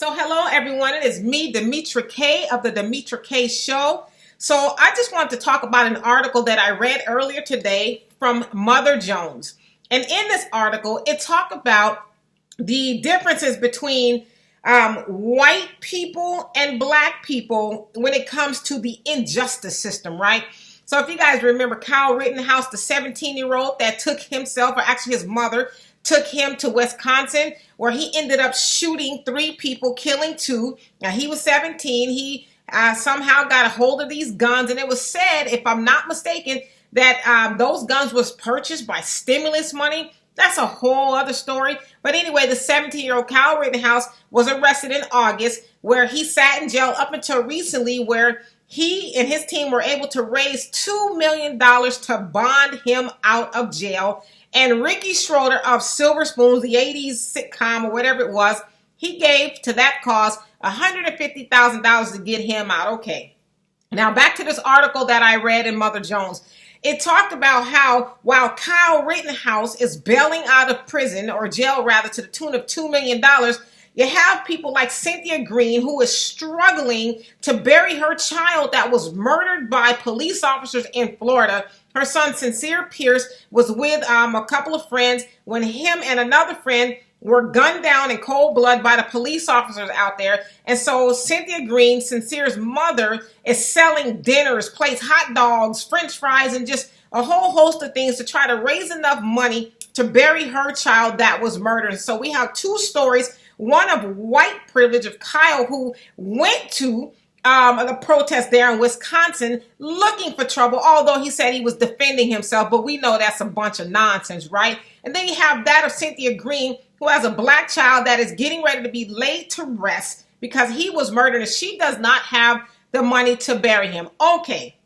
So hello everyone, it is me, Demetra Kaye of the Demetra Kaye Show. So I just wanted to talk about an article that I read earlier today from Mother Jones. And in this article, it talked about the differences between white people and black people when it comes to the injustice system, right? So if you guys remember Kyle Rittenhouse, the 17-year-old that took himself, or actually his mother, took him to Wisconsin, where he ended up shooting 3 people, killing 2. Now, he was 17. He somehow got a hold of these guns, and it was said, if I'm not mistaken, that those guns was purchased by stimulus money. That's a whole other story. But anyway, the 17-year-old Kyle Rittenhouse was arrested in August, where he sat in jail up until recently, where he and his team were able to raise $2 million to bond him out of jail. And Ricky Schroeder of Silver Spoons, the 80s sitcom or whatever it was, he gave to that cause $150,000 to get him out. Okay. Now back to this article that I read in Mother Jones. It talked about how while Kyle Rittenhouse is bailing out of prison, or jail rather, to the tune of $2 million, you have people like Cynthia Green, who is struggling to bury her child that was murdered by police officers in Florida. Her son, Sincere Pierce, was with a couple of friends when him and another friend were gunned down in cold blood by the police officers out there. And so Cynthia Green, Sincere's mother, is selling dinners, plates, hot dogs, French fries, and just a whole host of things to try to raise enough money to bury her child that was murdered. So we have 2 stories, one of white privilege of Kyle, who went to the protest there in Wisconsin looking for trouble, although he said he was defending himself, but we know that's a bunch of nonsense, right? And then you have that of Cynthia Green, who has a black child that is getting ready to be laid to rest because he was murdered and she does not have the money to bury him. Okay,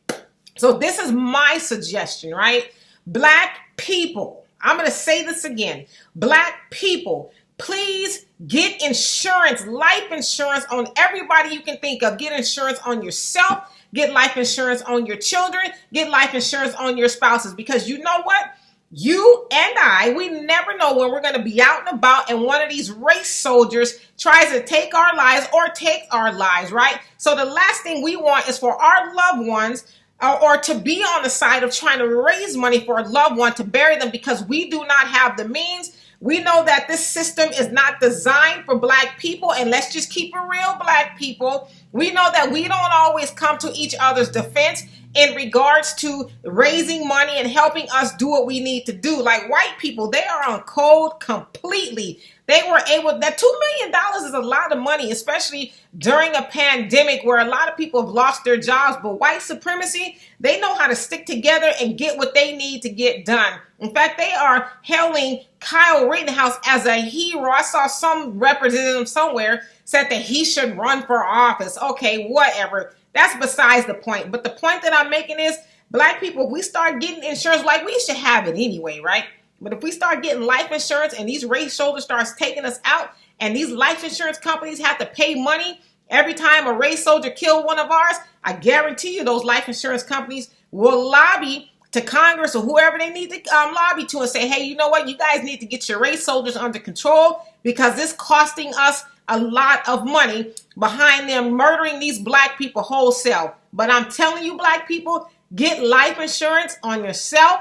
so this is my suggestion, right? Black people, I'm going to say this again. Black people, please get insurance, life insurance on everybody you can think of. Get insurance on yourself. Get life insurance on your children. Get life insurance on your spouses. Because you know what? You and I, we never know when we're going to be out and about and one of these race soldiers tries to take our lives or takes our lives, right? So the last thing we want is for our loved ones or to be on the side of trying to raise money for a loved one to bury them because we do not have the means. We know that this system is not designed for black people, and let's just keep it real, black people. We know that we don't always come to each other's defense in regards to raising money and helping us do what we need to do. Like white people, they are on code completely. They were able, that $2 million is a lot of money, especially during a pandemic where a lot of people have lost their jobs. But white supremacy, they know how to stick together and get what they need to get done. In fact, they are hailing Kyle Rittenhouse as a hero. I saw some representative somewhere said that he should run for office. Okay, whatever. That's besides the point. But the point that I'm making is, black people, if we start getting insurance, like we should have it anyway, right? But if we start getting life insurance and these race soldiers starts taking us out and these life insurance companies have to pay money every time a race soldier killed one of ours, I guarantee you those life insurance companies will lobby to Congress or whoever they need to lobby to and say, hey, you know what? You guys need to get your race soldiers under control because it's costing us a lot of money behind them murdering these black people wholesale. But I'm telling you, black people, get life insurance on yourself,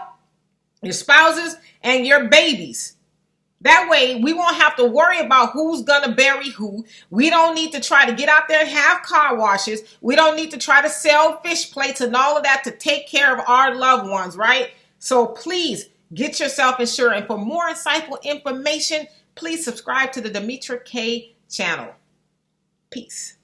your spouses, and your babies. That way, we won't have to worry about who's going to bury who. We don't need to try to get out there and have car washes. We don't need to try to sell fish plates and all of that to take care of our loved ones, right? So please get yourself insured. And for more insightful information, please subscribe to the Demetra Kaye channel. Peace.